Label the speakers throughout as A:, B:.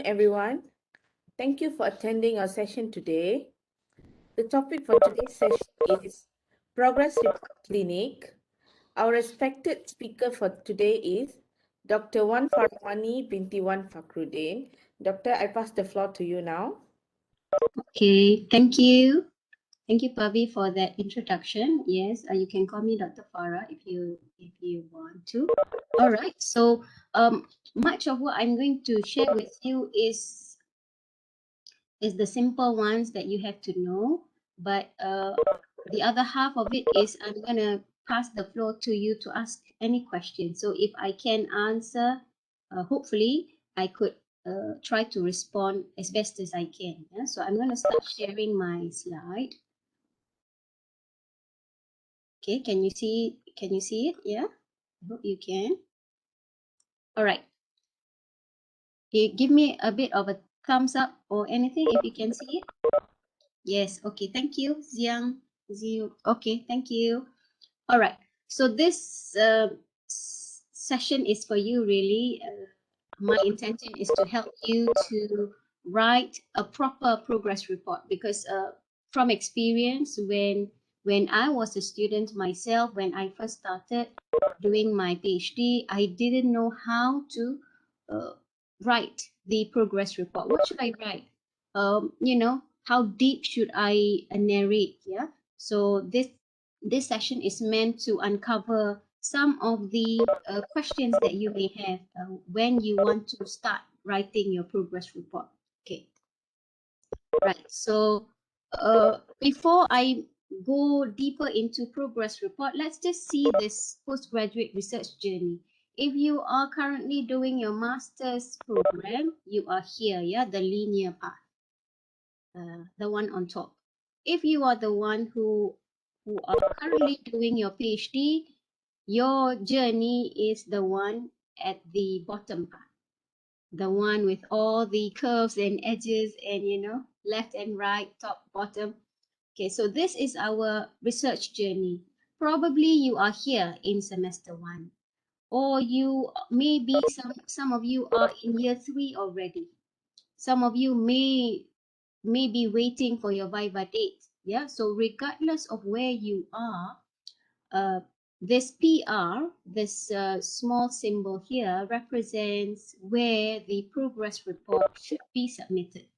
A: Everyone. Thank you for attending our session today. The topic for today's session is Progress Report Clinic. Our respected speaker for today is Dr. Wan Farwani binti Wan Fakrudin. Doctor, I pass the floor to you now.
B: Okay, thank you. Thank you, Pavi, for that introduction. Yes, you can call me Dr. Farah if you want to. All right. So, much of what I'm going to share with you is the simple ones that you have to know, but the other half of it is I'm gonna pass the floor to you to ask any questions. So if I can answer, hopefully I could try to respond as best as I can. Yeah? So I'm gonna start sharing my slide. Okay, can you see it? Yeah, I hope you can. All right. Give me a bit of a thumbs up or anything if you can see it. Yes, okay, thank you. Zio. Okay, thank you. All right. So this session is for you really. My intention is to help you to write a proper progress report because from experience when I was a student myself, when I first started doing my PhD, I didn't know how to uh, write the progress report. What should I write? How deep should I narrate? Yeah. So this session is meant to uncover some of the questions that you may have when you want to start writing your progress report. Okay, right. So before I go deeper into progress report, let's just see this postgraduate research journey. If you are currently doing your master's program, you are here, yeah, the linear path, the one on top. If you are the one who are currently doing your PhD, your journey is the one at the bottom part, the one with all the curves and edges and left and right, top, bottom. Okay, so this is our research journey. Probably you are here in semester 1, or you maybe some of you are in year 3 already. Some of you may be waiting for your viva date. Yeah, so regardless of where you are, this PR, this small symbol here, represents where the progress report should be submitted.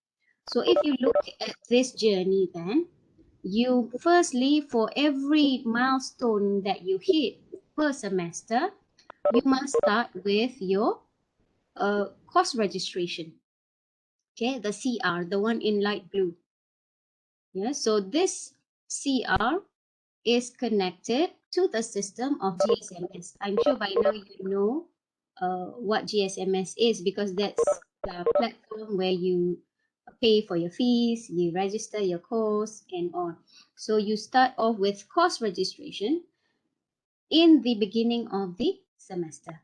B: So if you look at this journey, then you firstly, for every milestone that you hit per semester, you must start with your course registration. Okay, the CR, the one in light blue. Yeah, so this CR is connected to the system of GSMS. I'm sure by now you know what GSMS is because that's the platform where you pay for your fees, you register your course and on. So you start off with course registration in the beginning of the semester,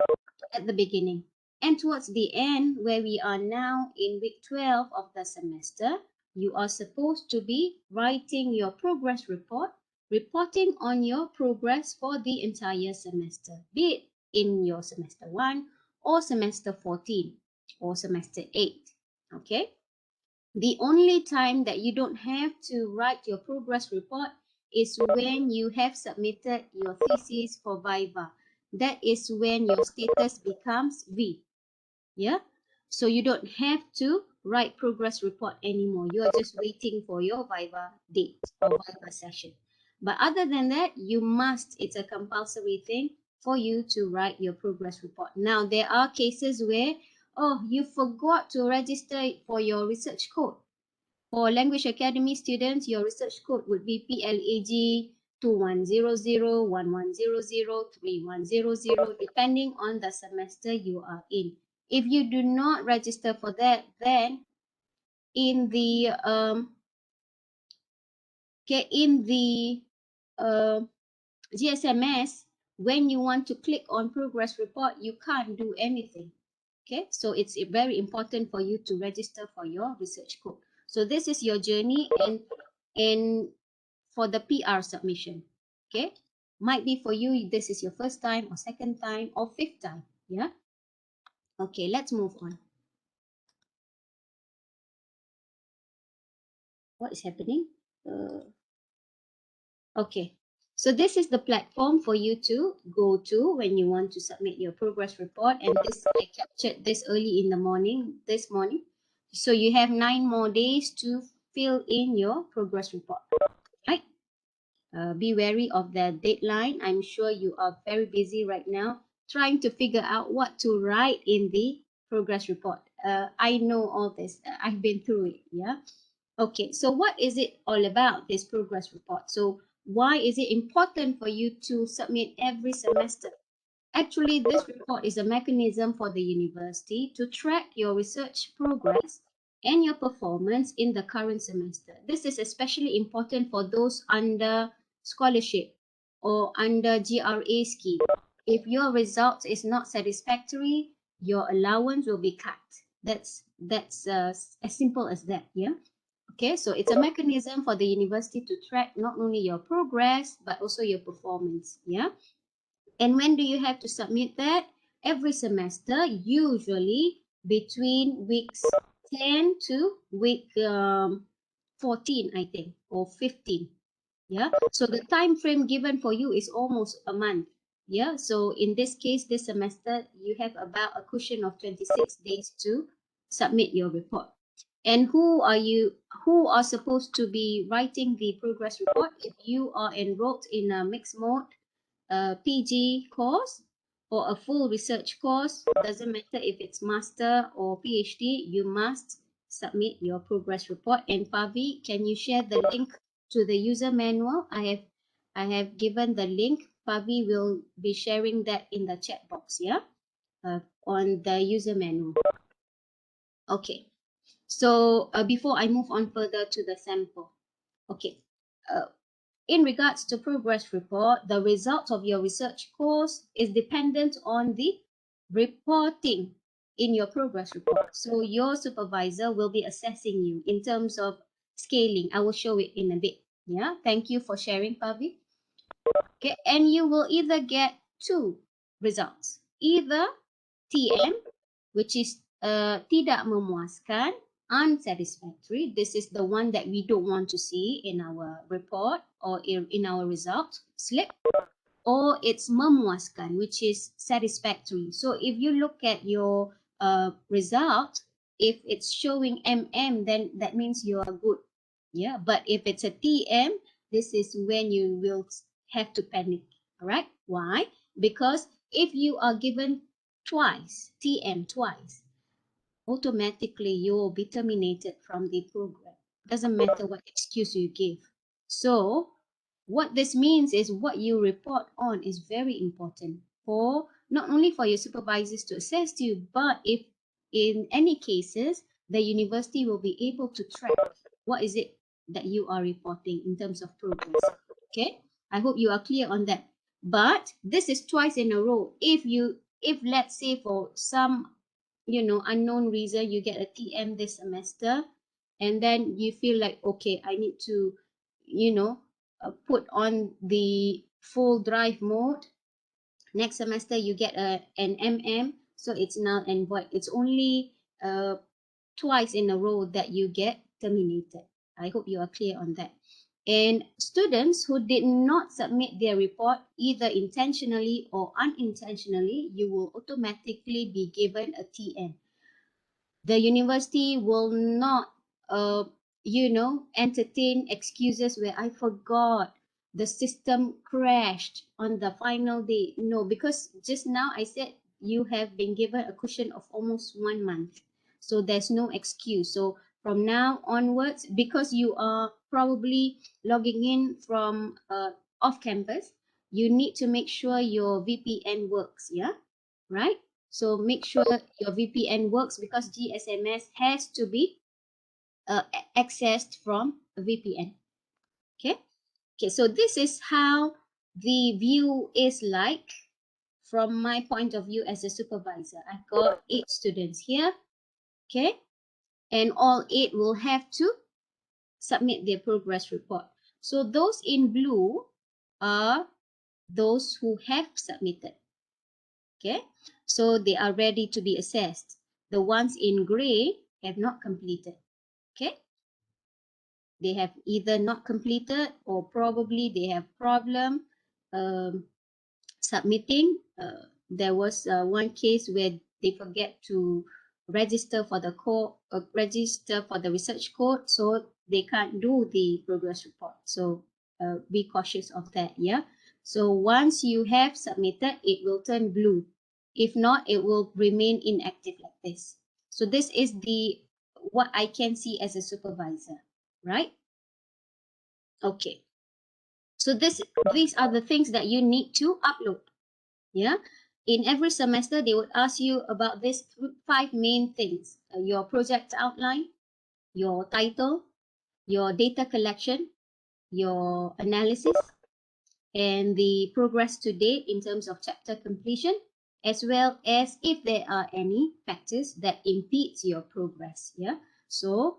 B: at the beginning. And towards the end, where we are now in week 12 of the semester, you are supposed to be writing your progress report, reporting on your progress for the entire semester, be it in your semester 1 or semester 14 or semester 8. Okay? The only time that you don't have to write your progress report is when you have submitted your thesis for Viva. That is when your status becomes V. Yeah, so you don't have to write progress report anymore. You are just waiting for your Viva date or Viva session. But other than that, you must, it's a compulsory thing for you to write your progress report. Now, there are cases where, oh, you forgot to register for your research code. For Language Academy students, your research code would be PLAG 2100, 1100, 3100, depending on the semester you are in. If you do not register for that, then in the GSMS, when you want to click on progress report, you can't do anything. Okay, so it's very important for you to register for your research code. So this is your journey and for the PR submission. Okay, might be for you this is your first time or second time or fifth time. Yeah. Okay, let's move on. what is happening? Okay, so this is the platform for you to go to when you want to submit your progress report. And this, I captured this early in the morning, this morning. So you have 9 more days to fill in your progress report, right? Be wary of the deadline. I'm sure you are very busy right now trying to figure out what to write in the progress report. I know all this. I've been through it. Yeah. Okay. So what is it all about, this progress report? So why is it important for you to submit every semester? Actually, this report is a mechanism for the university to track your research progress and your performance in the current semester. This is especially important for those under scholarship or under GRA scheme. If your results is not satisfactory, your allowance will be cut. That's as simple as that. Yeah. Okay, so it's a mechanism for the university to track not only your progress but also your performance. Yeah. And when do you have to submit that? Every semester, usually between weeks 10 to week 14, I think, or 15. Yeah. So the time frame given for you is almost a month. Yeah. So in this case, this semester, you have about a cushion of 26 days to submit your report. And who are supposed to be writing the progress report? If you are enrolled in a mixed mode PG course or a full research course, doesn't matter if it's master or PhD, you must submit your progress report. And Pavi, can you share the link to the user manual? I have given the link. Pavi will be sharing that in the chat box, yeah, on the user manual. Okay. So before I move on further to the sample, okay. Uh, In regards to progress report, the result of your research course is dependent on the reporting in your progress report. So your supervisor will be assessing you in terms of scaling. I will show it in a bit. Yeah, thank you for sharing, Pavi. Okay, and you will either get two results, either TM, which is tidak memuaskan, unsatisfactory. This is the one that we don't want to see in our report or in our result slip, or it's memuaskan, which is satisfactory. So if you look at your result, if it's showing MM, then that means you are good. Yeah, but if it's a TM, this is when you will have to panic. All right, why? Because if you are given twice, TM twice, automatically you will be terminated from the program. Doesn't matter what excuse you give. So what this means is what you report on is very important for not only for your supervisors to assess you, but if in any cases the university will be able to track what is it that you are reporting in terms of progress. Okay, I hope you are clear on that. But this is twice in a row. If let's say for some unknown reason you get a TM this semester, and then you feel like, okay, I need to put on the full drive mode. Next semester you get an MM, so it's null and void. It's only twice in a row that you get terminated. I hope you are clear on that. And students who did not submit their report either intentionally or unintentionally, you will automatically be given a TN. The university will not entertain excuses where I forgot, the system crashed on the final day. No, because just now I said you have been given a cushion of almost 1 month, so there's no excuse. So from now onwards, because you are probably logging in from off campus, you need to make sure your VPN works. Yeah, right? So make sure your VPN works, because GSMS has to be accessed from a VPN. Okay. Okay. So this is how the view is like from my point of view as a supervisor. I've got 8 students here. Okay. And all 8 will have to submit their progress report. So those in blue are those who have submitted. Okay, so they are ready to be assessed. The ones in gray have not completed. Okay, they have either not completed or probably they have problem um, submitting. There was one case where they forget to register for the register for the research code, so they can't do the progress report. So be cautious of that. Yeah. So once you have submitted, it will turn blue. If not, it will remain inactive like this. So this is the what I can see as a supervisor, right? Okay. So these are the things that you need to upload. Yeah. In every semester, they would ask you about these 5 main things: your project outline, your title, your data collection, your analysis, and the progress to date in terms of chapter completion, as well as if there are any factors that impedes your progress. Yeah. So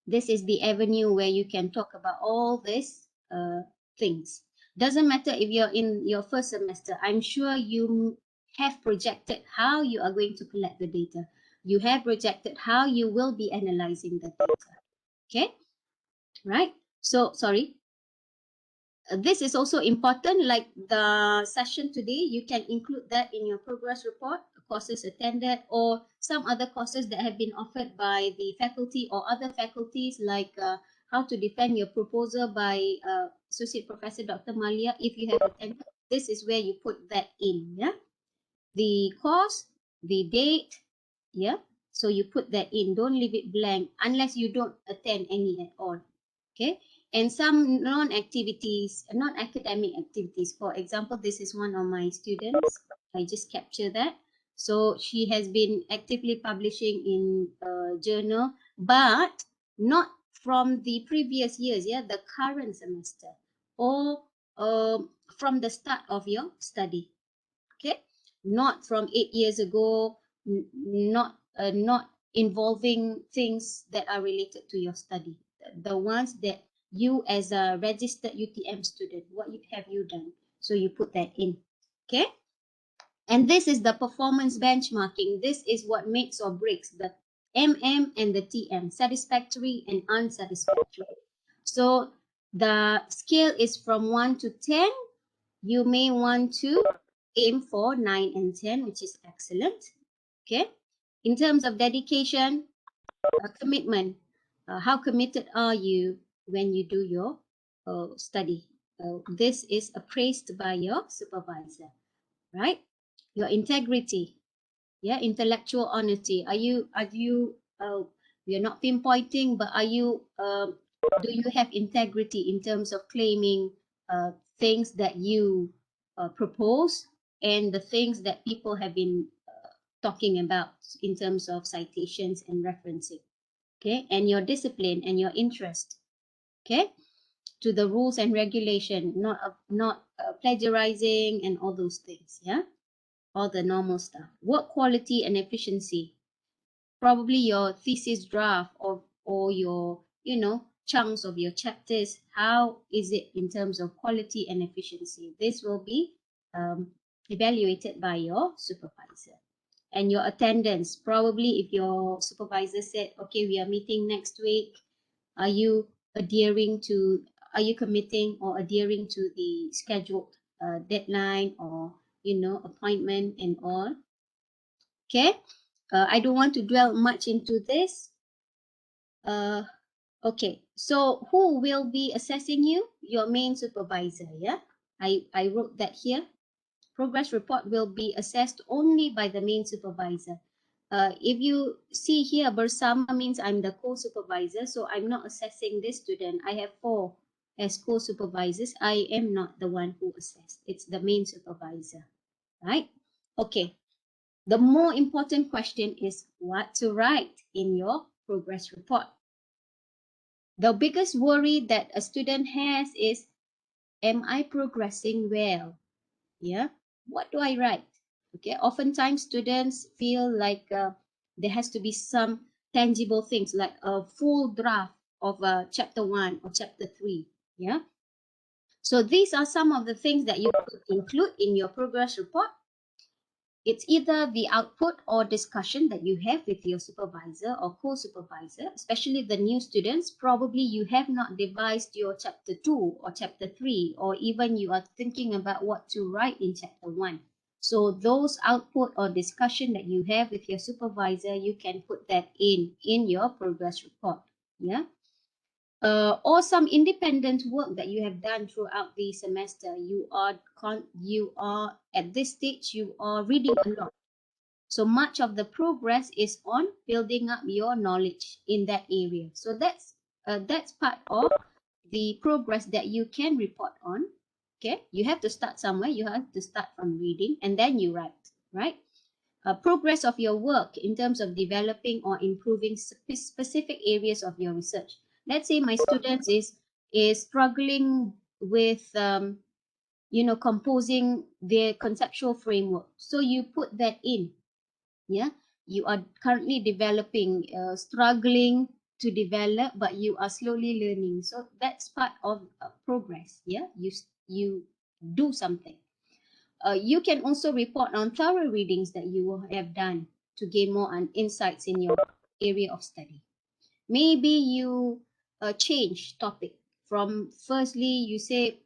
B: this is the avenue where you can talk about all these things. Doesn't matter if you're in your first semester. I'm sure you have projected how you are going to collect the data. You have projected how you will be analyzing the data. Okay, right? So, sorry, this is also important, like the session today. You can include that in your progress report, courses attended, or some other courses that have been offered by the faculty or other faculties, like how to defend your proposal by Associate Professor Dr. Malia. If you have attended, this is where you put that in. Yeah, the course, the date. Yeah, so you put that in. Don't leave it blank unless you don't attend any at all. Okay, and some non-activities, non-academic activities. For example, this is one of my students. I just capture that. So she has been actively publishing in a journal, but not from the previous years. Yeah, the current semester, or from the start of your study. Okay, not from 8 years ago, not involving things that are related to your study. The ones that you as a registered UTM student, have you done? So you put that in. Okay, and this is the performance benchmarking. This is what makes or breaks the MM and the TM, satisfactory and unsatisfactory. So the scale is from 1 to 10. You may want to aim for 9 and 10, which is excellent. Okay. In terms of dedication, commitment, how committed are you when you do your study? This is appraised by your supervisor, right? Your integrity, yeah, intellectual honesty. You're not pinpointing, but do you have integrity in terms of claiming things that you propose and the things that people have been talking about in terms of citations and referencing? Okay, and your discipline and your interest, okay, to the rules and regulation, not plagiarizing and all those things, yeah, all the normal stuff. Work quality and efficiency, probably your thesis draft, or your chunks of your chapters. How is it in terms of quality and efficiency? This will be evaluated by your supervisor. And your attendance, probably if your supervisor said, okay, we are meeting next week, are you are you committing or adhering to the scheduled deadline, or appointment and all? Okay, I don't want to dwell much into this. Okay, so who will be assessing you? Your main supervisor. Yeah, I wrote that here. Progress report will be assessed only by the main supervisor. If you see here, bersama means I'm the co-supervisor, so I'm not assessing this student. I have 4 as co-supervisors. I am not the one who assessed. It's the main supervisor, right? Okay. The more important question is what to write in your progress report. The biggest worry that a student has is, am I progressing well? Yeah. What do I write? Okay. Oftentimes students feel like there has to be some tangible things, like a full draft of chapter 1 or chapter 3. Yeah. So these are some of the things that you could include in your progress report. It's either the output or discussion that you have with your supervisor or co-supervisor, especially the new students. Probably you have not devised your chapter 2 or chapter 3, or even you are thinking about what to write in chapter 1. So those output or discussion that you have with your supervisor, you can put that in your progress report. Yeah. Or some independent work that you have done throughout the semester. You are at this stage, you are reading a lot. So much of the progress is on building up your knowledge in that area. So that's part of the progress that you can report on. Okay, you have to start somewhere. You have to start from reading, and then you write, right? Progress of your work in terms of developing or improving specific areas of your research. Let's say my students is struggling with composing their conceptual framework. So you put that in. Yeah, you are currently developing, struggling to develop, but you are slowly learning. So that's part of progress. Yeah, you do something. You can also report on thorough readings that you have done to gain more insights in your area of study. Maybe you change topic from, firstly you say,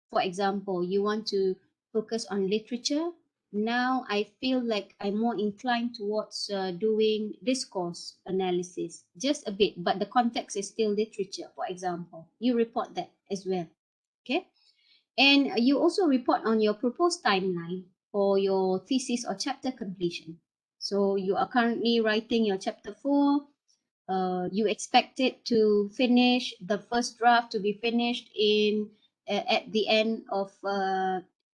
B: for example, you want to focus on literature. Now I feel like I'm more inclined towards doing discourse analysis, just a bit, but the context is still literature, for example. You report that as well. Okay. And you also report on your proposed timeline for your thesis or chapter completion. So you are currently writing your chapter 4. You expect it to finish, the first draft to be finished in at the end of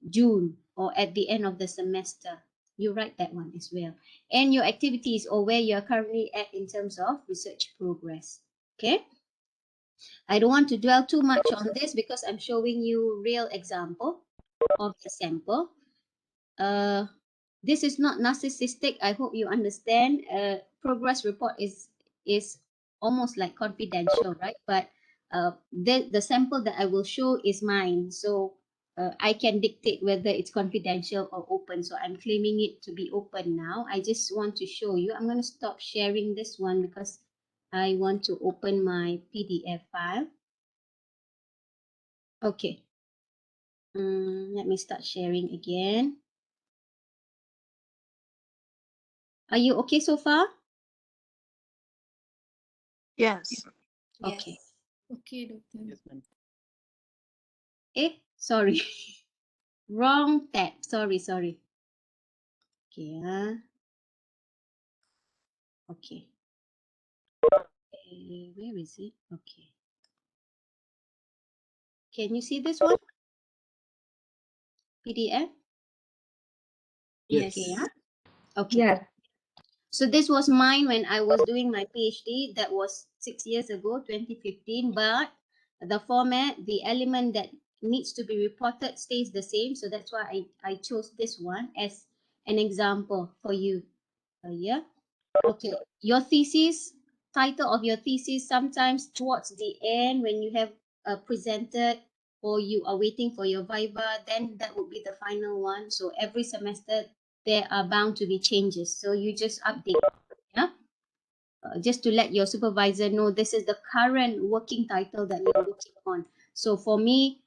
B: June or at the end of the semester. You write that one as well. And your activities, or where you are currently at in terms of research progress. Okay. I don't want to dwell too much on this because I'm showing you real example of the sample. This is not narcissistic. I hope you understand. Progress report is almost like confidential, right? But the sample that I will show is mine, so I can dictate whether it's confidential or open. So I'm claiming it to be open now. I just want to show you. I'm going to stop sharing this one because I want to open my PDF file. Okay. Let me start sharing again. Are you okay so far?
C: Yes.
B: Okay.
C: Okay, doctor.
D: Yes, ma'am.
B: Sorry. Wrong tab. Sorry. Okay. Okay. Where is it? Okay. Can you see this one? PDF?
D: Yes.
B: Okay. Okay.
A: Yes.
B: So this was mine when I was doing my PhD. That was 6 years ago, 2015. But the format, the element that needs to be reported stays the same. So that's why I chose this one as an example for you. Yeah. Okay. Your thesis, title of your thesis, sometimes towards the end when you have presented or you are waiting for your viva, then that would be the final one. So every semester there are bound to be changes. So you just update. Yeah. Just to let your supervisor know this is the current working title that you're working on. So for me,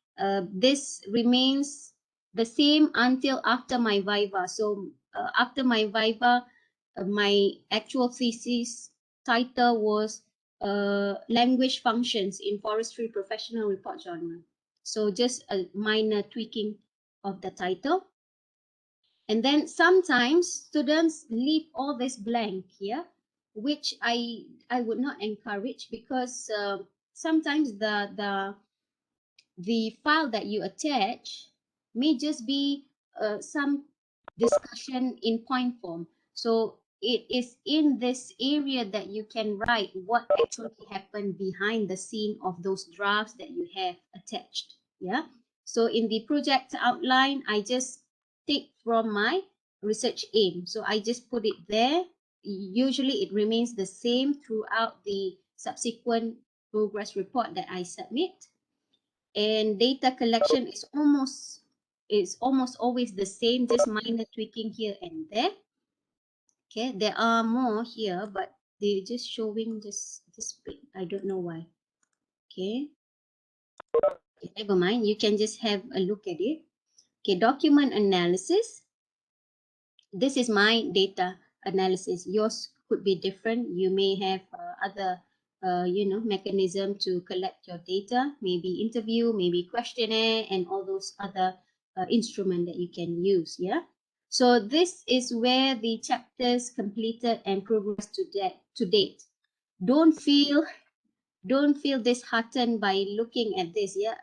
B: this remains the same until after my viva. So after my viva, my actual thesis title was language functions in forestry professional report genre. So just a minor tweaking of the title. And then sometimes students leave all this blank here, which I would not encourage, because sometimes the file that you attach may just be some discussion in point form. So it is in this area that you can write what actually happened behind the scene of those drafts that you have attached. Yeah. So in the project outline, I just take from my research aim. So I just put it there. Usually it remains the same throughout the subsequent progress report that I submit. And data collection is almost is almost always the same, just minor tweaking here and there. Okay, there are more here, but they're just showing this bit. I don't know why. Okay, never mind. You can just have a look at it. Okay, document analysis. This is my data analysis. Yours could be different. You may have other mechanism to collect your data, maybe interview, maybe questionnaire, and all those other instrument that you can use. Yeah. So this is where the chapters completed and progress to date. Don't feel disheartened by looking at this. Yeah.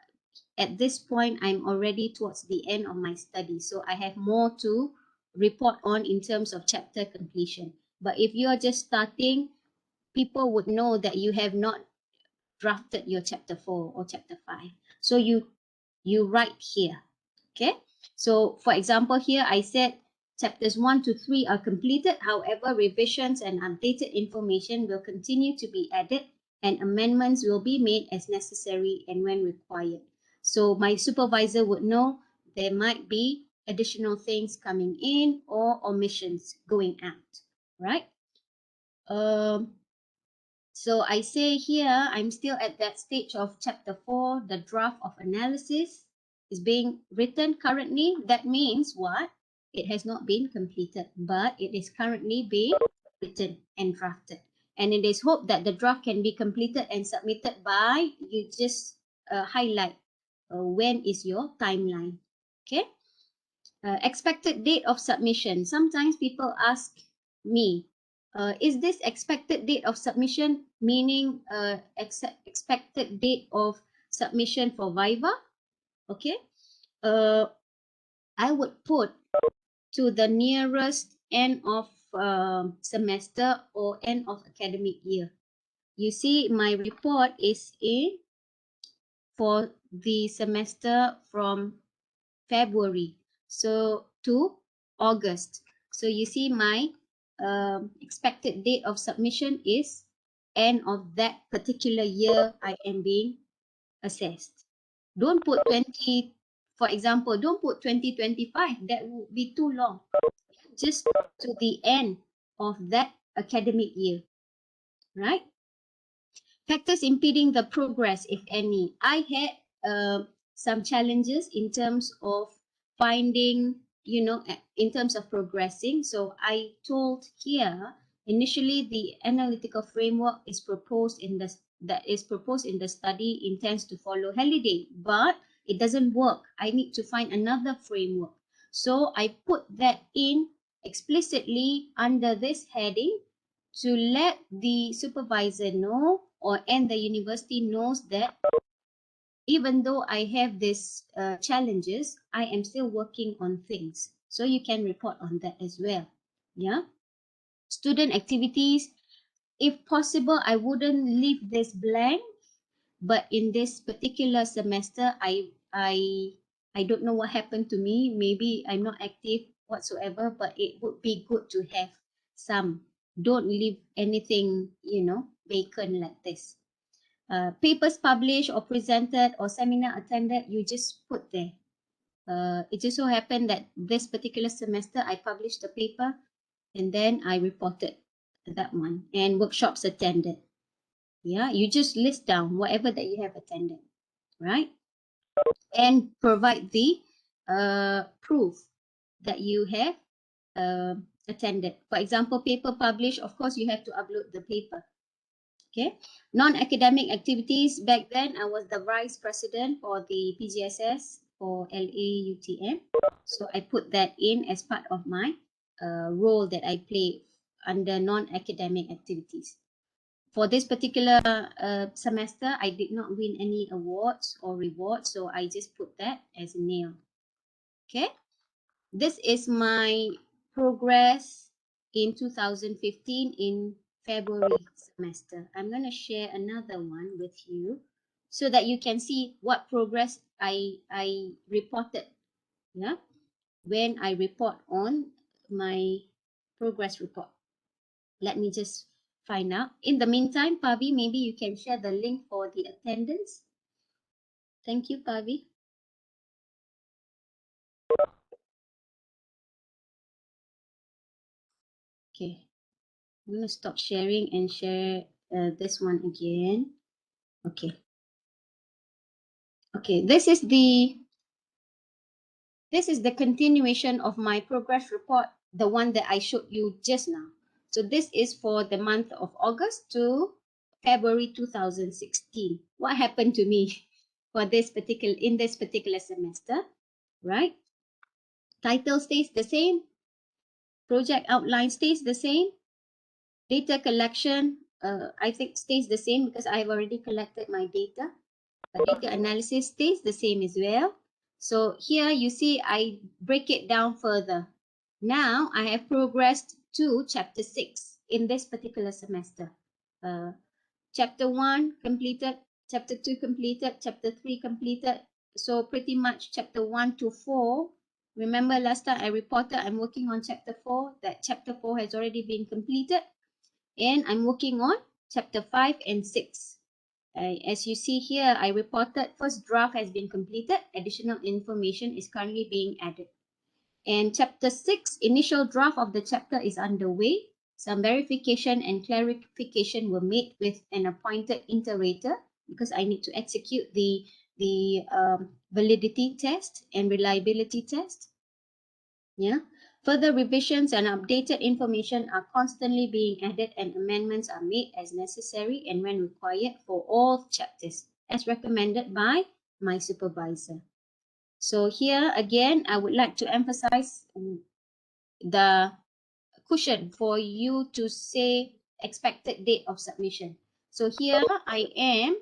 B: At this point, I'm already towards the end of my study, so I have more to report on in terms of chapter completion. But if you are just starting, people would know that you have not drafted your chapter 4 or chapter 5. So you write here. Okay, so for example, here I said chapters 1 to 3 are completed. However, revisions and updated information will continue to be added, and amendments will be made as necessary and when required. So my supervisor would know there might be additional things coming in or omissions going out, right? So I say here, I'm still at that stage of chapter 4, the draft of analysis is being written currently. That means what? It has not been completed, but it is currently being written and drafted. And it is hoped that the draft can be completed and submitted by, you just highlight when is your timeline. Okay. Expected date of submission. Sometimes people ask me, is this expected date of submission meaning expected date of submission for Viva? Okay. I would put to the nearest end of semester or end of academic year. You see, my report is in for the semester from February to August. So you see my expected date of submission is end of that particular year I am being assessed. Don't put 20, for example, don't put 2025. That would be too long. Just to the end of that academic year, right? Factors impeding the progress, if any. I had some challenges in terms of finding, in terms of progressing. So I told here, initially the analytical framework is proposed in the study intends to follow Halliday, but it doesn't work. I need to find another framework. So I put that in explicitly under this heading to let the supervisor know and the university knows that even though I have these challenges, I am still working on things. So you can report on that as well. Yeah. Student activities, if possible, I wouldn't leave this blank. But in this particular semester, I don't know what happened to me. Maybe I'm not active whatsoever, but it would be good to have some. Don't leave anything, vacant like this. Papers published or presented or seminar attended, you just put there. It just so happened that this particular semester I published a paper and then I reported that one, and workshops attended. Yeah, you just list down whatever that you have attended, right? And provide the proof that you have attended. For example, paper published, of course, you have to upload the paper. Okay. Non-academic activities. Back then, I was the vice president for the PGSS for LAUTM. So I put that in as part of my role that I play under non-academic activities. For this particular semester, I did not win any awards or rewards, so I just put that as a nil. Okay, this is my progress in 2015 in February semester. I'm going to share another one with you so that you can see what progress I reported. Yeah, when I report on my progress report. Let me just find out. In the meantime, Pavi, maybe you can share the link for the attendance. Thank you, Pavi. Okay, I'm going to stop sharing and share this one again. Okay. Okay, this is the continuation of my progress report, the one that I showed you just now. So this is for the month of August to February 2016. What happened to me for this particular semester, right? Title stays the same, project outline stays the same, data collection I think stays the same because I've already collected my data. Data analysis stays the same as well. So here you see I break it down further. Now I have progressed to chapter 6 in this particular semester. Chapter 1 completed, chapter 2 completed, chapter 3 completed. So pretty much chapter 1 to 4. Remember last time I reported I'm working on chapter 4. That chapter 4 has already been completed. And I'm working on chapter 5 and 6. As you see here, I reported first draft has been completed. Additional information is currently being added. And chapter 6, initial draft of the chapter is underway. Some verification and clarification were made with an appointed iterator because I need to execute the validity test and reliability test. Yeah. Further revisions and updated information are constantly being added and amendments are made as necessary and when required for all chapters, as recommended by my supervisor. So here again, I would like to emphasize the cushion for you to say expected date of submission. So here I am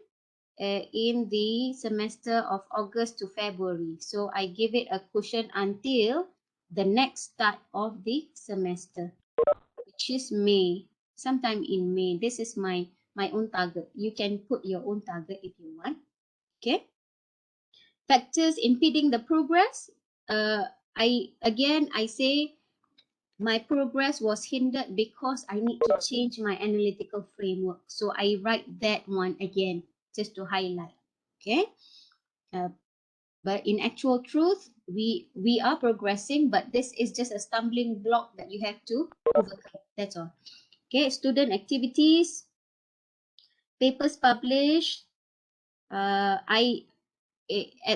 B: in the semester of August to February. So I give it a cushion until the next start of the semester, which is May, sometime in May. This is my own target. You can put your own target if you want. Okay. Factors impeding the progress. I say my progress was hindered because I need to change my analytical framework. So I write that one again just to highlight. Okay. But in actual truth, we are progressing, but this is just a stumbling block that you have to overcome. That's all. Okay, student activities, papers published. At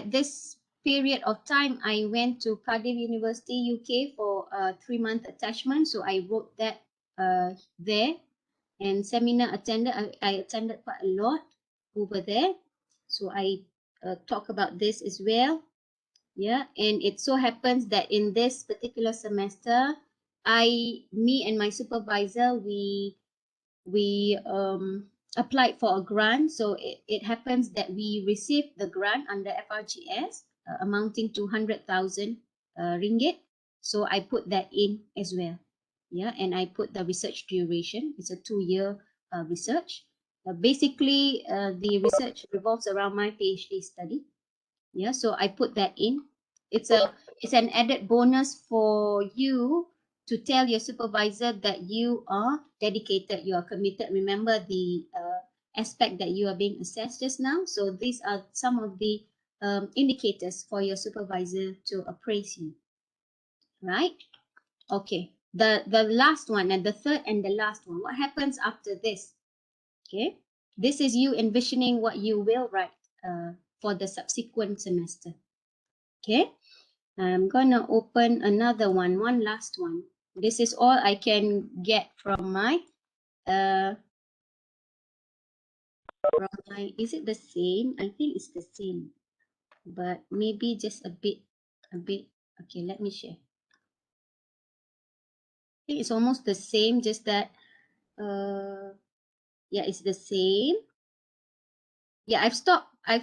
B: this period of time, I went to Cardiff University, UK for a 3-month attachment. So I wrote that there. And seminar attended, I attended quite a lot over there. So I talk about this as well. Yeah, and it so happens that in this particular semester, me and my supervisor, we applied for a grant. So it happens that we received the grant under FRGS amounting to 100,000 ringgit. So I put that in as well. Yeah, and I put the research duration. It's a 2-year research. Basically, the research revolves around my PhD study. Yeah, so I put that in. It's an added bonus for you to tell your supervisor that you are dedicated, you are committed. Remember the aspect that you are being assessed just now. So these are some of the indicators for your supervisor to appraise you, right? Okay, the last one and the third and the last one. What happens after this? Okay, this is you envisioning what you will write for the subsequent semester. Okay, I'm gonna open another one last one. This is all I can get from my is it the same? I think it's the same, but maybe just a bit. Okay, let me share. I think it's almost the same, just that yeah, it's the same. Yeah, I've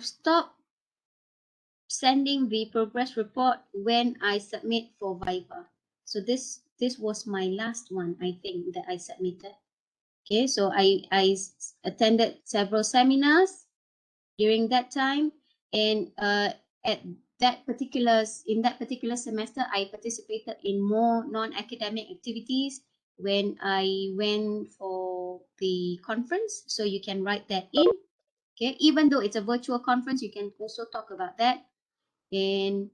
B: stopped sending the progress report when I submit for Viva. So this was my last one, I think, that I submitted. Okay, so I attended several seminars during that time, and in that particular semester, I participated in more non-academic activities when I went for the conference. So you can write that in. Okay, even though it's a virtual conference, you can also talk about that. And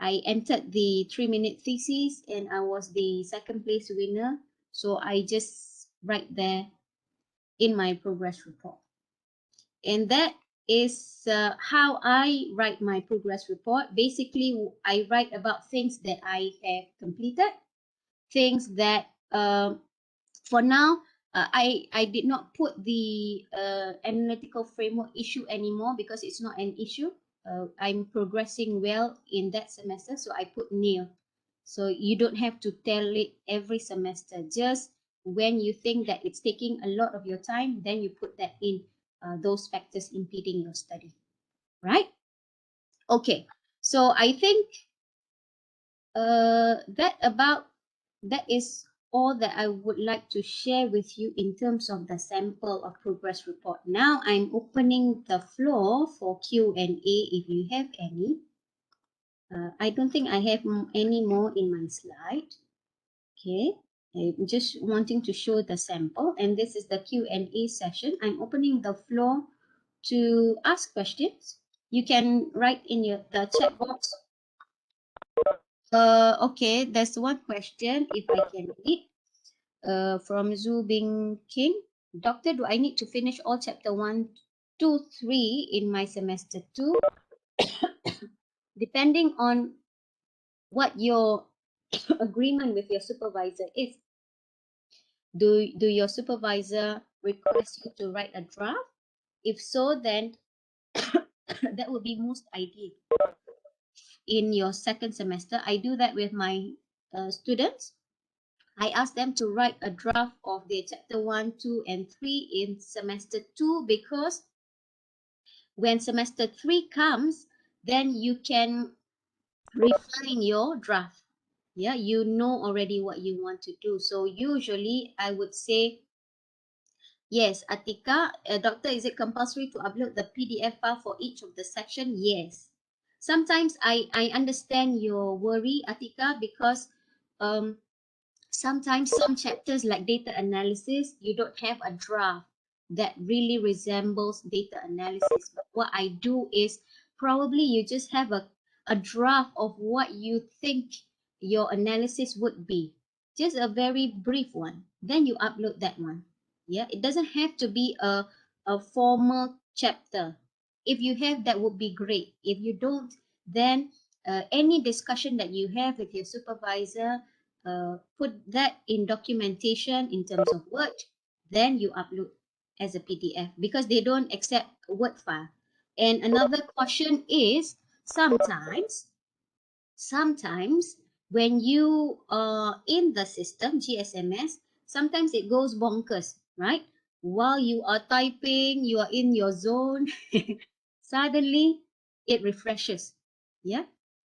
B: I entered the 3-minute thesis and I was the second place winner. So I just write there in my progress report. And that is how I write my progress report. Basically, I write about things that I have completed, things that for now, I did not put the analytical framework issue anymore because it's not an issue. I'm progressing well in that semester, so I put nil. So you don't have to tell it every semester. Just when you think that it's taking a lot of your time, then you put that in, those factors impeding your study, right? Okay, so I think that is all that I would like to share with you in terms of the sample of progress report. Now I'm opening the floor for Q&A if you have any. I don't think I have any more in my slide. Okay, I'm just wanting to show the sample, and this is the Q&A session. I'm opening the floor to ask questions. You can write in the chat box. Okay, there's one question if I can read. From Zhu Bing King. Doctor, do I need to finish all chapter 1, 2, 3 in my semester 2? Depending on what your agreement with your supervisor is. Do your supervisor request you to write a draft? If so, then that would be most ideal. In your second semester, I do that with my students. I ask them to write a draft of their chapter 1, 2, and 3 in semester 2 because when semester 3 comes, then you can refine your draft. Yeah, you know already what you want to do. So usually I would say, yes, Atika, doctor, is it compulsory to upload the PDF file for each of the section? Yes. Sometimes I understand your worry, Atika, because sometimes some chapters like data analysis, you don't have a draft that really resembles data analysis. But what I do is probably you just have a draft of what you think your analysis would be. Just a very brief one. Then you upload that one. Yeah, it doesn't have to be a formal chapter. If you have, that would be great. If you don't, then any discussion that you have with your supervisor, put that in documentation in terms of Word, then you upload as a PDF because they don't accept Word file. And another caution is sometimes when you are in the system, GSMS, sometimes it goes bonkers, right? While you are typing, you are in your zone, suddenly it refreshes. Yeah.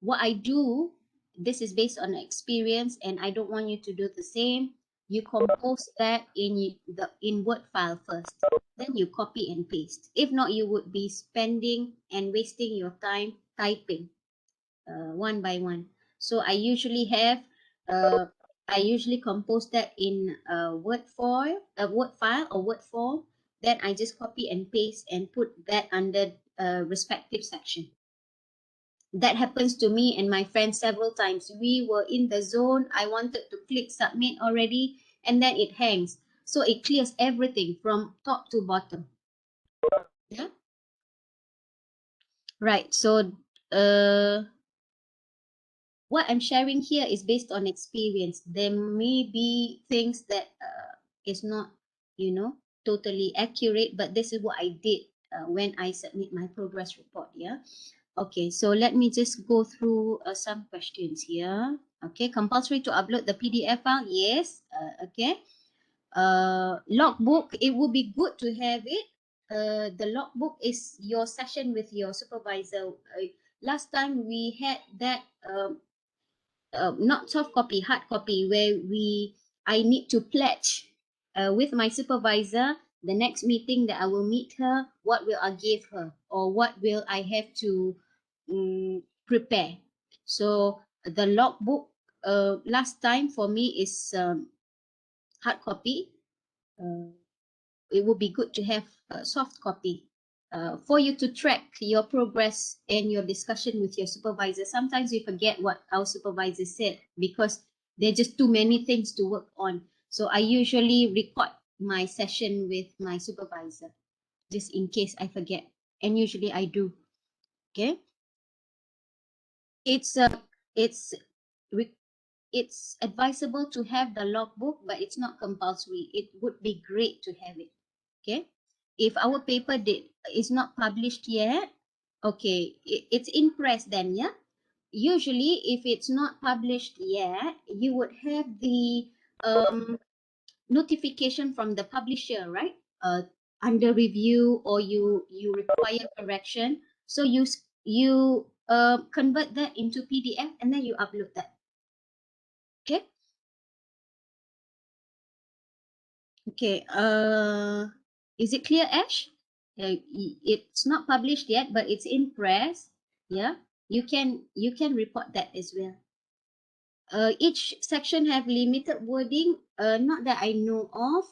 B: What I do, this is based on experience, and I don't want you to do the same. You compose that in Word file first, then you copy and paste. If not, you would be spending and wasting your time typing one by one. So I usually compose that in a Word file or Word form. Then I just copy and paste and put that under a respective section. That happens to me and my friends several times. We were in the zone. I wanted to click submit already, and then it hangs. So it clears everything from top to bottom. Yeah. Right. So what I'm sharing here is based on experience. There may be things that is not, totally accurate, but this is what I did when I submit my progress report. Yeah. Okay, so let me just go through some questions here. Okay, compulsory to upload the PDF file? Yes. Okay. Logbook, it would be good to have it. The logbook is your session with your supervisor. Last time we had that not soft copy, hard copy, where I need to pledge with my supervisor the next meeting that I will meet her, what will I give her or what will I have to prepare. So the logbook last time for me is hard copy. It would be good to have a soft copy for you to track your progress and your discussion with your supervisor. Sometimes we forget what our supervisor said because there are just too many things to work on. So I usually record my session with my supervisor just in case I forget. And usually I do. Okay. It's it's re- it's advisable to have the logbook, but it's not compulsory. It would be great to have it. Okay. If our paper is not published yet, okay, it's in press then, yeah. Usually, if it's not published yet, you would have the notification from the publisher, right? Under review, or you require correction. So you convert that into PDF and then you upload that. Okay. Okay. Is it clear, Ash? It's not published yet, but it's in press. Yeah. You can report that as well. Each section have limited wording. Not that I know of.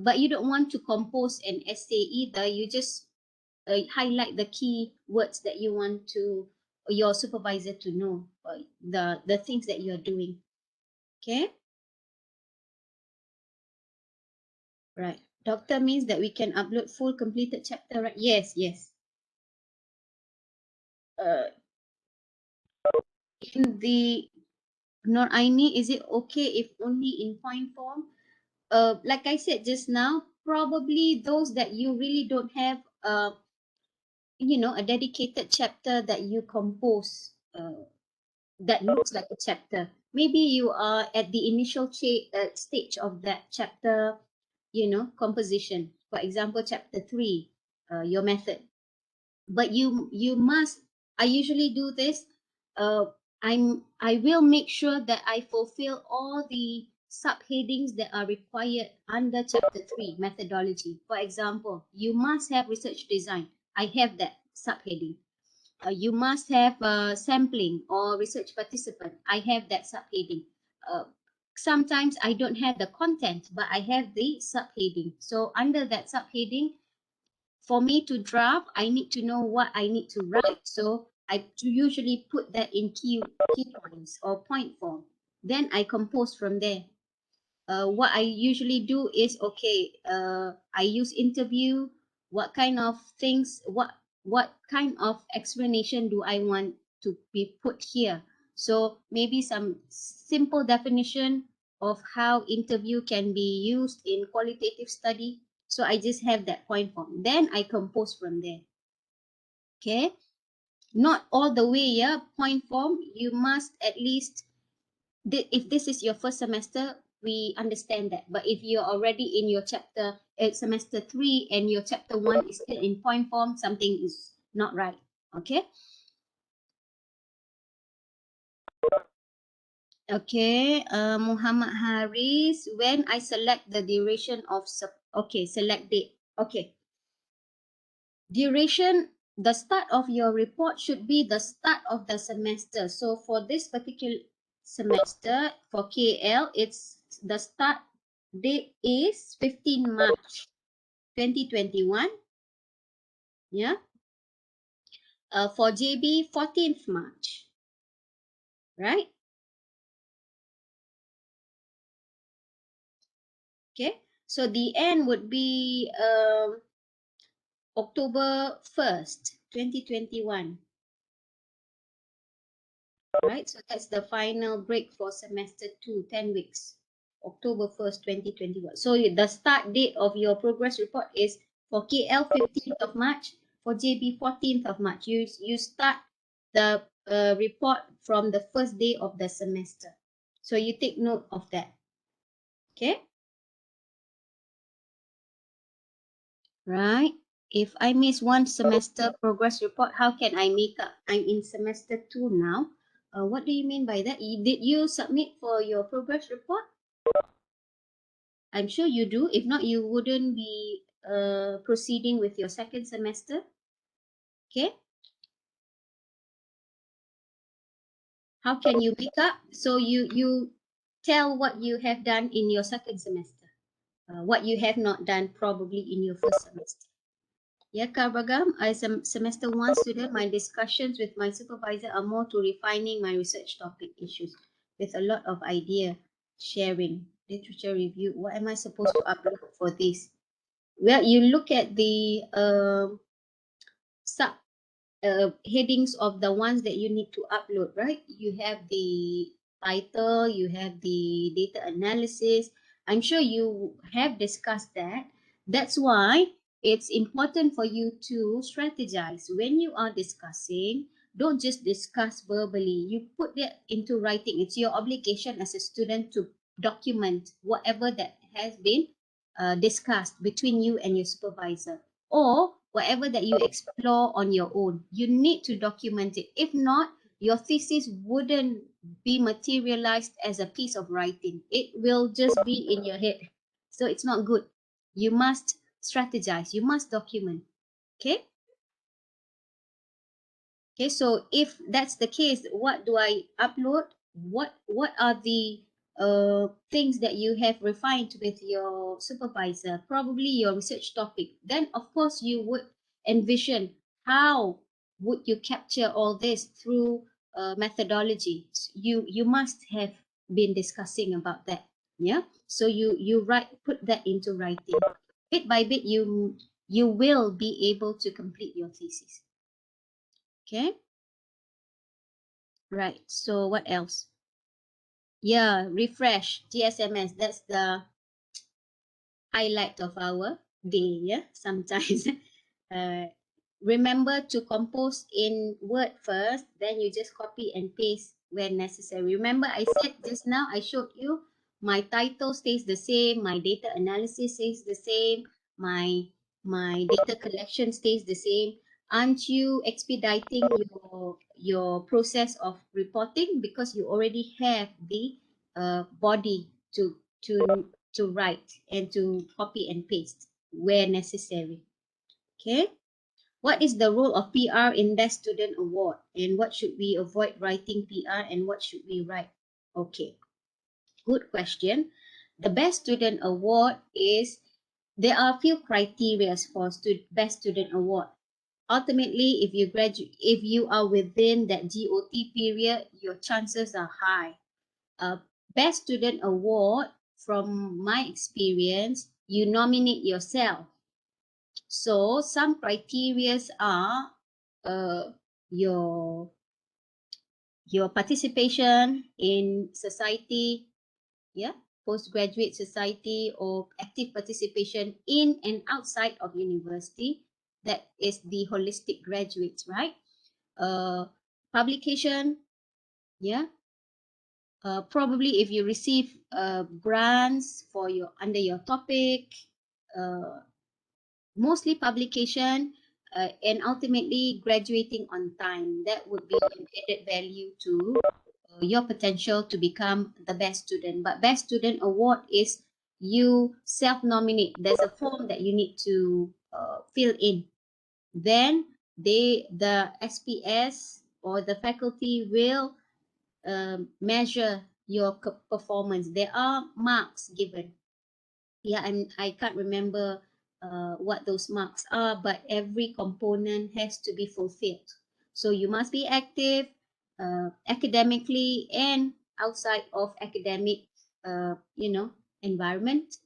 B: But you don't want to compose an essay either. You just highlight the key words that you want to your supervisor to know, the things that you're doing. Okay. Right. Doctor means that we can upload full completed chapter, right? Yes, yes. In the Nor Aini, is it okay if only in point form? Like I said just now, probably those that you really don't have a dedicated chapter that you compose that looks like a chapter. Maybe you are at the initial stage of that chapter, composition. For example, chapter 3, your method. But you must. I usually do this. uh I will make sure that I fulfill all the subheadings that are required under chapter 3, methodology. For example, you must have research design. I have that subheading. You must have sampling or research participant. I have that subheading. uh, Sometimes I don't have the content, but I have the subheading. So under that subheading, for me to draft, I need to know what I need to write. So I usually put that in key points or point form. Then I compose from there. What I usually do is, okay, I use interview. What kind of things, what kind of explanation do I want to be put here? So maybe some simple definition of how interview can be used in qualitative study. So I just have that point form. Then I compose from there. Okay. Not all the way, yeah. Point form, you must at least, if this is your first semester, we understand that. But if you're already in your chapter at semester 3 and your chapter 1 is still in point form, something is not right. Okay. Okay. Muhammad Haris, when I select the duration of okay, select date. Okay. Duration, the start of your report should be the start of the semester. So for this particular semester, for KL, it's the start date is 15 March 2021. Yeah. For JB, 14th March. Right? Okay. So the end would be October 1st, 2021. Right? So that's the final break for semester 2, 10 weeks. October 1st, 2021. So the start date of your progress report is for KL 15th of March, for JB 14th of March. You start the report from the first day of the semester. So you take note of that. Okay? Right? If I miss one semester progress report, how can I make up? I'm in semester 2 now. What do you mean by that? Did you submit for your progress report? I'm sure you do. If not, you wouldn't be proceeding with your second semester. Okay. How can you make up? So you tell what you have done in your second semester, what you have not done probably in your first semester. Yeah, Karbagam, as a semester 1 student, my discussions with my supervisor are more to refining my research topic issues with a lot of idea sharing, literature review. What am I supposed to upload for this? Well, you look at the sub headings of the ones that you need to upload, right? You have the title, you have the data analysis. I'm sure you have discussed that. That's why it's important for you to strategize. When you are discussing, don't just discuss verbally. You put that into writing. It's your obligation as a student to document whatever that has been discussed between you and your supervisor, or whatever that you explore on your own. You need to document it. If not, your thesis wouldn't be materialized as a piece of writing. It will just be in your head. So it's not good. You must strategize. You must document. Okay? Okay, so if that's the case, what do I upload? What are the things that you have refined with your supervisor? Probably your research topic. Then of course you would envision how would you capture all this through methodology. You must have been discussing about that. Yeah. So you put that into writing. Bit by bit, you will be able to complete your thesis. Okay. Right. So what else? Yeah, refresh GSMS. That's the highlight of our day. Yeah, sometimes. uh, Remember to compose in Word first, then you just copy and paste when necessary. Remember, I said just now, I showed you my title stays the same, my data analysis stays the same, my data collection stays the same. Aren't you expediting your process of reporting because you already have the body to write and to copy and paste where necessary? Okay. What is the role of PR in Best Student Award? And what should we avoid writing PR and what should we write? Okay, good question. The Best Student Award is, there are a few criteria for Best Student Award. Ultimately, if you are within that GOT period, your chances are high. Best Student Award, from my experience, you nominate yourself. So some criterias are your participation in society, yeah, postgraduate society, or active participation in and outside of university. That is the holistic graduates, right? Publication, yeah. Probably if you receive grants for your under your topic, mostly publication, and ultimately graduating on time. That would be an added value to your potential to become the best student. But Best Student Award is you self-nominate. There's a form that you need to fill in. Then the SPS or the faculty will measure your performance. There are marks given. Yeah, I can't remember what those marks are, but every component has to be fulfilled. So you must be active academically and outside of academic, environment.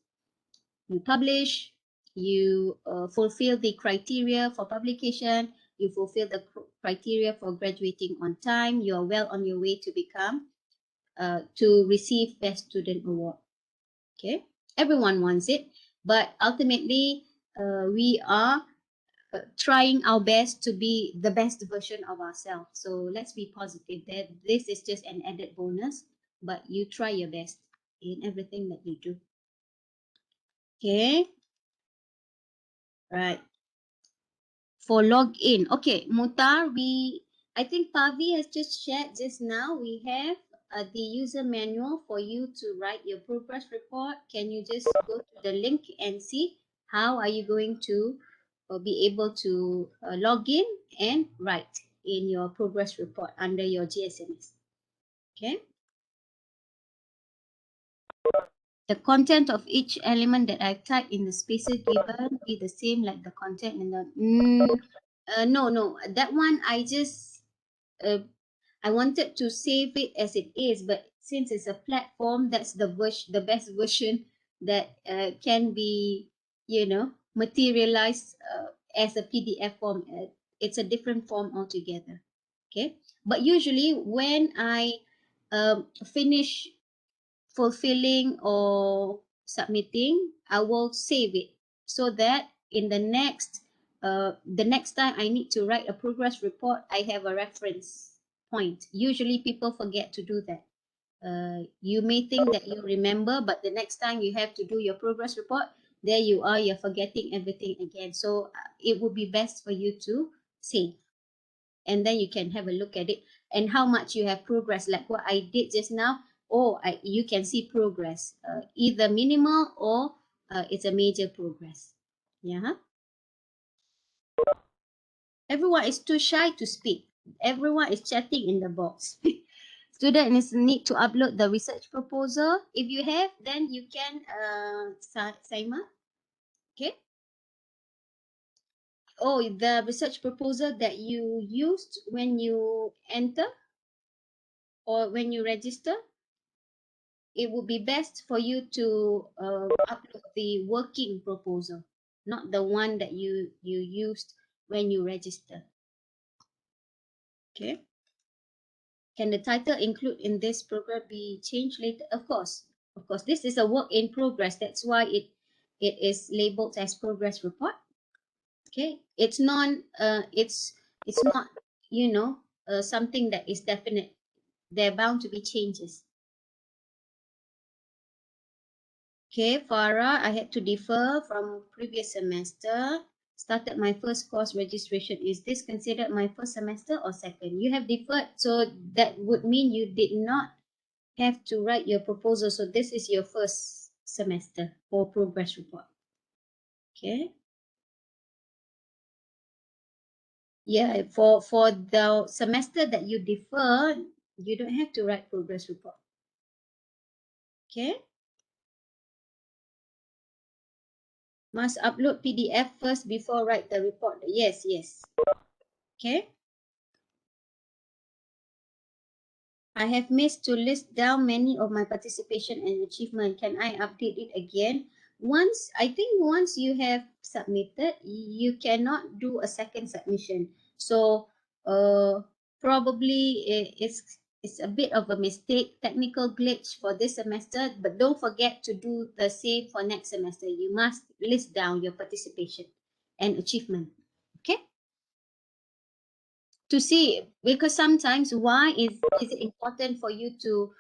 B: You publish, you fulfill the criteria for publication, you fulfill the criteria for graduating on time, you are well on your way to become, to receive Best Student Award. Okay, everyone wants it, but ultimately we are trying our best to be the best version of ourselves. So let's be positive that this is just an added bonus, but you try your best in everything that you do. Okay, right. For login, okay, Mutar, I think Pavi has just shared just now. We have the user manual for you to write your progress report. Can you just go to the link and see how are you going to be able to log in and write in your progress report under your GSMS? Okay. The content of each element that I type in the spaces given be the same like the content in the no, that one I just I wanted to save it as it is, but since it's a platform, that's the best version that can be, materialized as a PDF form. It's a different form altogether. Okay, but usually when I finish fulfilling or submitting, I will save it so that in the next time I need to write a progress report, I have a reference point. Usually people forget to do that. You may think that you remember, but the next time you have to do your progress report, there you are, you're forgetting everything again. So it would be best for you to save, and then you can have a look at it and how much you have progressed, like what I did just now. You can see progress, either minimal or it's a major progress. Yeah. Everyone is too shy to speak. Everyone is chatting in the box. Students need to upload the research proposal. If you have, then you can Saima. Okay. Oh, the research proposal that you used when you enter or when you register, it would be best for you to upload the working proposal, not the one that you used when you register. Okay. Can the title include in this program be changed later? Of course. Of course. This is a work in progress. That's why it is labeled as progress report. Okay. It's not, something that is definite. There are bound to be changes. Okay, Farah, I had to defer from previous semester. Started my first course registration. Is this considered my first semester or second? You have deferred, so that would mean you did not have to write your proposal. So this is your first semester for progress report. Okay. Yeah, for the semester that you defer, you don't have to write progress report. Okay. Must upload PDF first before write the report. Yes. Okay. I have missed to list down many of my participation and achievement. Can I update it again? I think once you have submitted, you cannot do a second submission. So probably it's a bit of a mistake, technical glitch for this semester, but don't forget to do the same for next semester. You must list down your participation and achievement. Okay? To see, because sometimes why is it important for you to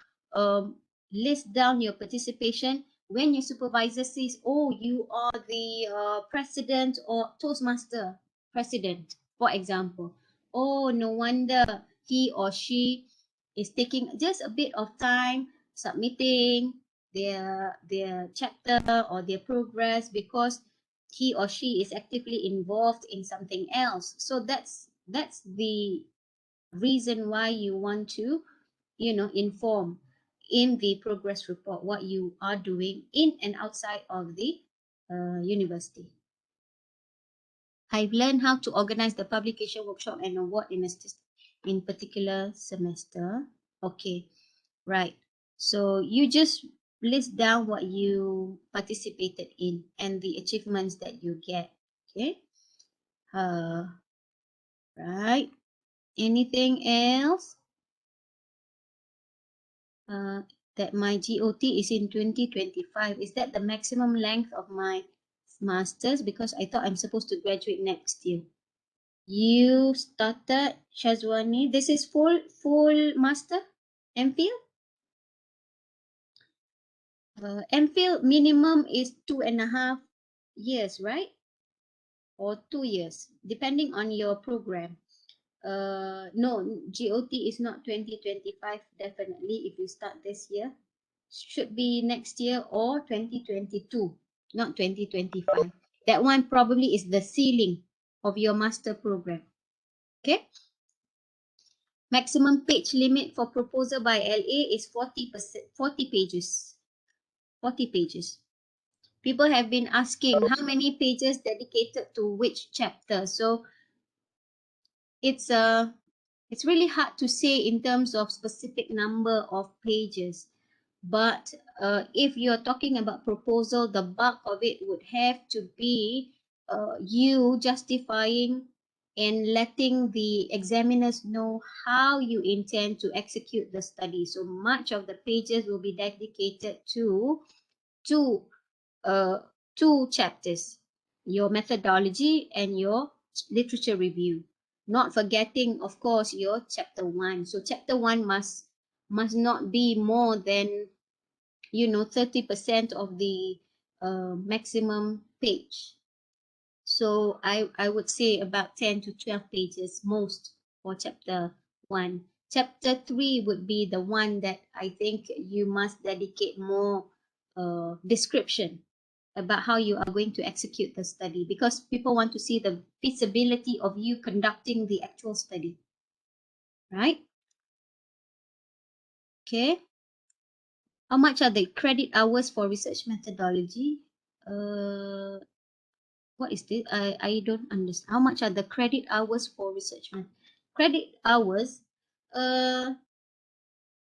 B: list down your participation when your supervisor says, oh, you are the president or toastmaster president, for example. Oh, no wonder he or she is taking just a bit of time submitting their chapter or their progress because he or she is actively involved in something else. So that's the reason why you want to inform in the progress report what you are doing in and outside of the university. I've learned how to organize the publication workshop and award in particular semester. Okay, right. So you just list down what you participated in and the achievements that you get. Okay. Right. Anything else? That my GOT is in 2025. Is that the maximum length of my master's? Because I thought I'm supposed to graduate next year. You started, Shazwani. This is full master, MPhil? MPhil minimum is 2.5 years, right? Or 2 years, depending on your program. No, GOT is not 2025, definitely, if you start this year. Should be next year or 2022, not 2025. That one probably is the ceiling of your master program. Okay. Maximum page limit for proposal by LA is 40 pages. 40 pages. People have been asking how many pages dedicated to which chapter. So it's really hard to say in terms of specific number of pages. But if you're talking about proposal, the bulk of it would have to be you justifying and letting the examiners know how you intend to execute the study. So much of the pages will be dedicated to two uh, two chapters, your methodology and your literature review. Not forgetting, of course, your chapter one. So chapter one must not be more than 30% of the maximum page. So I would say about 10 to 12 pages most for chapter one. Chapter three would be the one that I think you must dedicate more description about how you are going to execute the study, because people want to see the feasibility of you conducting the actual study, right? Okay. How much are the credit hours for research methodology? What is this? I don't understand. How much are the credit hours for research? Credit hours,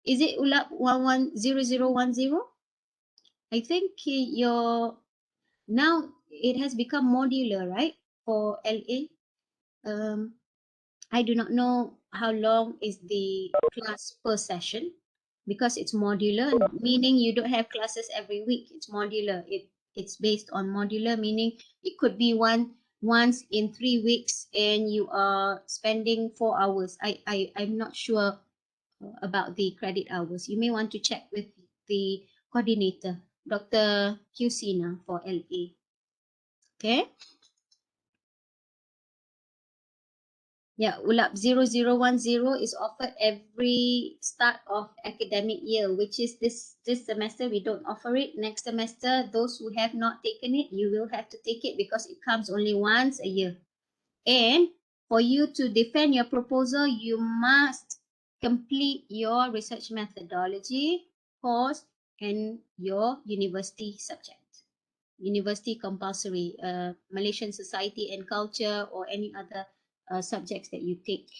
B: is it ULAP 110010? I think now it has become modular, right? For LA. I do not know how long is the class per session, because it's modular, meaning you don't have classes every week. It's modular. It's based on modular, meaning it could be once in 3 weeks and you are spending 4 hours. I'm not sure about the credit hours. You may want to check with the coordinator, Dr. Husina for LA. Okay. Yeah, ULAP 0010 is offered every start of academic year, which is this semester we don't offer it. Next semester, those who have not taken it, you will have to take it because it comes only once a year. And for you to defend your proposal, you must complete your research methodology course and your university subject. University compulsory, Malaysian Society and Culture, or any other subjects that you take,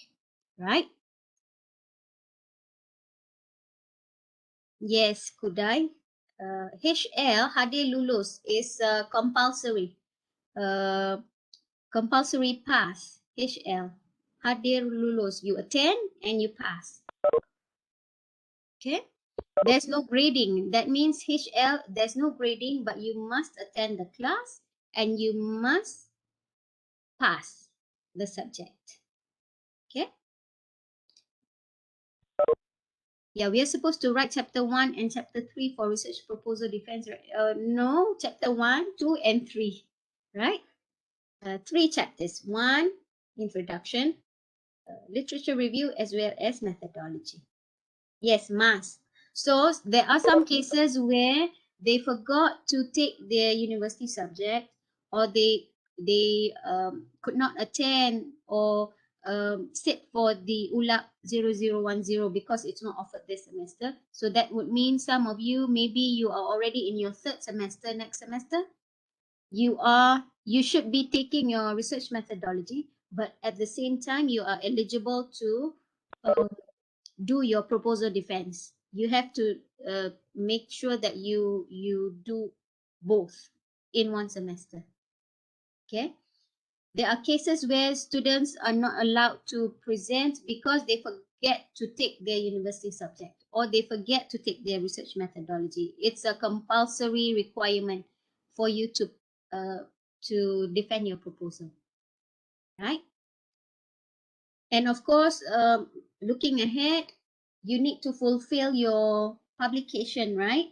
B: right? Yes, Kudai. HL, Hadir Lulus, is compulsory. Compulsory pass, HL. Hadir Lulus, you attend and you pass. Okay? There's no grading. That means HL, there's no grading, but you must attend the class and you must pass the subject. Okay? Yeah, we are supposed to write chapter 1 and chapter 3 for research proposal defense. No, chapter 1, 2, and 3, right? 3 chapters. 1, introduction, literature review, as well as methodology. Yes, must. So there are some cases where they forgot to take their university subject, or they could not attend or sit for the ULAP 0010 because it's not offered this semester. So that would mean some of you, maybe you are already in your 3rd semester next semester. You should be taking your research methodology, but at the same time you are eligible to do your proposal defense. You have to make sure that you do both in one semester. Okay. There are cases where students are not allowed to present because they forget to take their university subject, or they forget to take their research methodology. It's a compulsory requirement for you to defend your proposal, right? And of course, looking ahead, you need to fulfill your publication, right?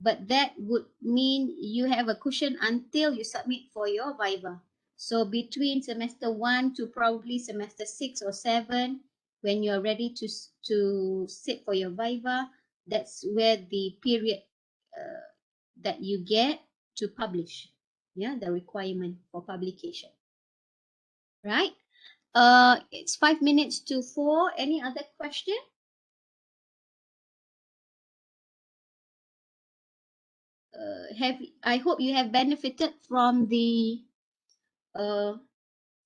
B: But that would mean you have a cushion until you submit for your viva. So between semester 1 to probably semester 6 or 7, when you're ready to sit for your viva, that's where the period that you get to publish, yeah, the requirement for publication, right? It's 5 minutes to 4. Any other question? I hope you have benefited from the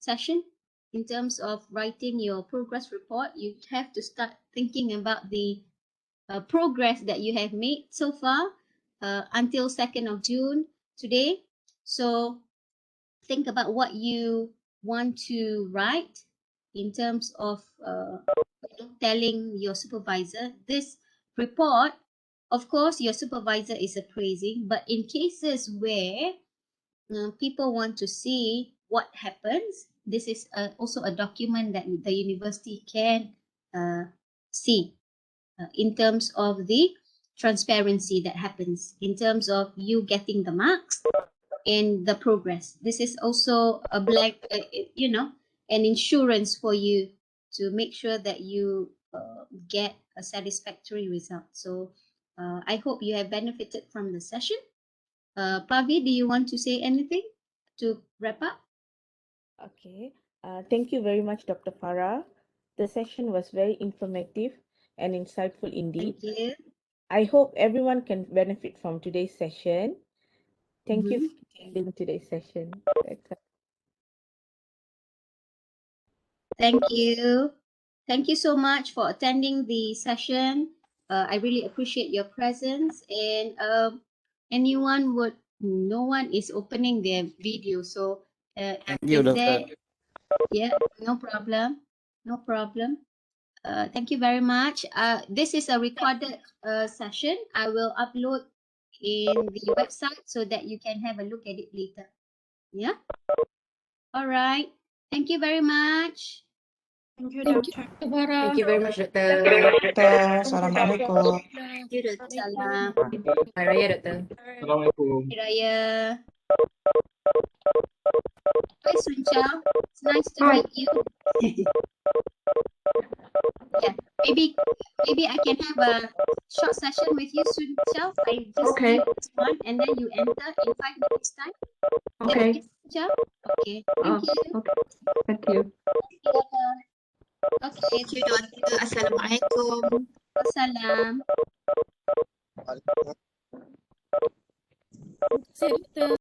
B: session. In terms of writing your progress report, you have to start thinking about the progress that you have made so far until 2nd of June today. So think about what you want to write in terms of telling your supervisor this report. Of course, your supervisor is appraising, but in cases where people want to see what happens, this is also a document that the university can see in terms of the transparency that happens in terms of you getting the marks and the progress. This is also a blank, an insurance for you to make sure that you get a satisfactory result. So I hope you have benefited from the session. Pavi, do you want to say anything to wrap up?
A: Okay. Thank you very much, Dr. Farah. The session was very informative and insightful indeed.
B: Thank you.
A: I hope everyone can benefit from today's session. Thank you
B: Mhm.
A: for attending today's session.
B: Thank you. Thank you so much for attending the session. I really appreciate your presence. And no one is opening their video. So
D: Thank you,
B: is
D: Doctor.
B: there, yeah, no problem. No problem. Thank you very much. This is a recorded session. I will upload in the website so that you can have a look at it later. Yeah. All right. Thank you very much.
C: Thank you,
E: Thank you,
C: Doctor.
E: Dr. Farah.
F: Thank you very much, Dokter.
G: Dokter, Assalamualaikum.
B: Thank you, Dr. Salam.
F: Hari Raya, Dokter.
D: Assalamualaikum.
B: Hari Raya. Hi, Suncha. It's nice to
G: Hi.
B: meet you. Yeah, maybe I can have a short session with you, Suncha. I just
G: Okay.
B: leave this one and then you enter in 5 minutes time.
G: Okay.
B: Suncha? Okay. Thank you.
G: Okay. Thank you.
B: Okay.
F: Thank you, Dokter. Assalamualaikum.
B: Wassalam.
E: Saya, Doktor.